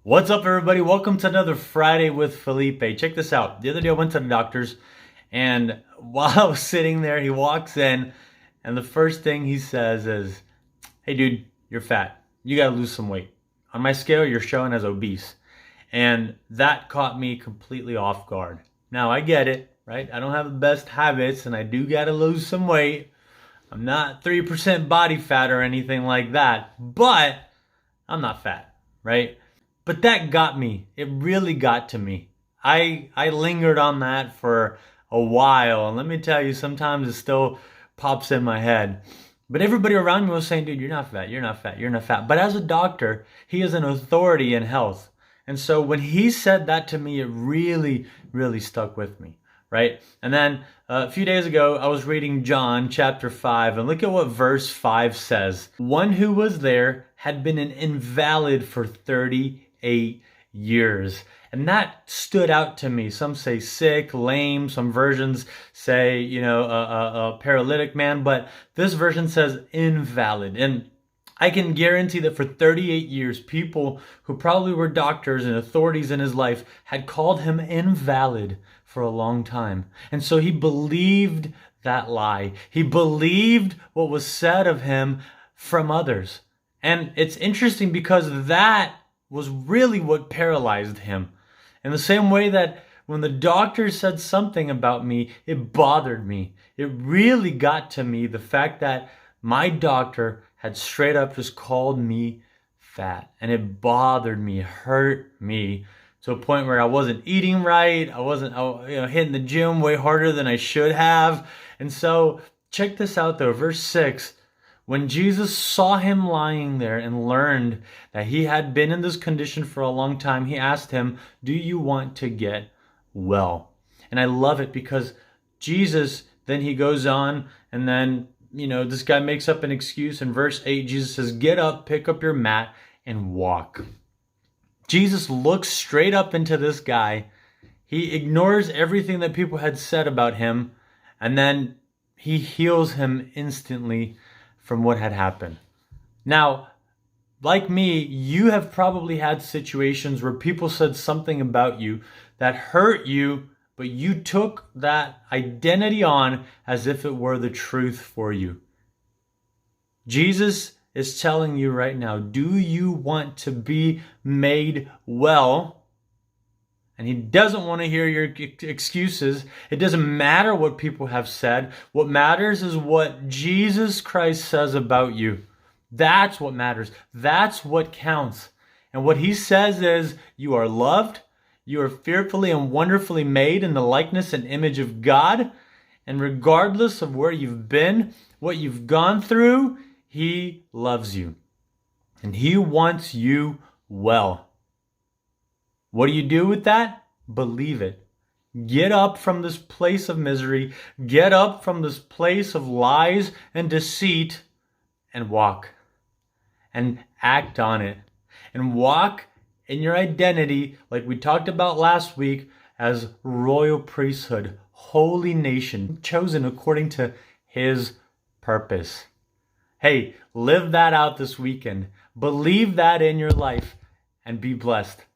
What's up, everybody? Welcome to another Friday with Felipe. Check this out. The other day I went to the doctor's, and while I was sitting there, he walks in, and the first thing he says is, "Hey, dude, you're fat. You gotta lose some weight. On my scale, you're showing as obese." And that caught me completely off guard. Now, I get it, right? I don't have the best habits, and I do gotta lose some weight. I'm not 3% body fat or anything like that, but I'm not fat, right? But that got me. It really got to me. I lingered on that for a while, and let me tell you, sometimes it still pops in my head. But everybody around me was saying, "Dude, you're not fat. You're not fat. You're not fat." But as a doctor, he is an authority in health. And so when he said that to me, it really, really stuck with me, right? And then a few days ago, I was reading John chapter 5, and look at what verse 5 says. One who was there had been an invalid for 38 years. And that stood out to me. Some say sick, lame. Some versions say, a paralytic man. But this version says invalid. And I can guarantee that for 38 years, people who probably were doctors and authorities in his life had called him invalid for a long time. And so he believed that lie. He believed what was said of him from others. And it's interesting because that was really what paralyzed him. In the same way that when the doctor said something about me, it bothered me. It really got to me, the fact that my doctor had straight up just called me fat. And it bothered me, hurt me to a point where I wasn't eating right. I wasn't hitting the gym way harder than I should have. And so check this out though, verse 6. When Jesus saw him lying there and learned that he had been in this condition for a long time, he asked him, "Do you want to get well?" And I love it because Jesus, then he goes on, and then, this guy makes up an excuse. In verse 8, Jesus says, "Get up, pick up your mat, and walk." Jesus looks straight up into this guy. He ignores everything that people had said about him, and then he heals him instantly from what had happened. Now, like me, you have probably had situations where people said something about you that hurt you, but you took that identity on as if it were the truth for you. Jesus is telling you right now, do you want to be made well? And he doesn't want to hear your excuses. It doesn't matter what people have said. What matters is what Jesus Christ says about you. That's what matters. That's what counts. And what he says is, you are loved. You are fearfully and wonderfully made in the likeness and image of God. And regardless of where you've been, what you've gone through, he loves you. And he wants you well. What do you do with that? Believe it. Get up from this place of misery. Get up from this place of lies and deceit and walk. And act on it. And walk in your identity, like we talked about last week, as royal priesthood, holy nation, chosen according to his purpose. Hey, live that out this weekend. Believe that in your life and be blessed.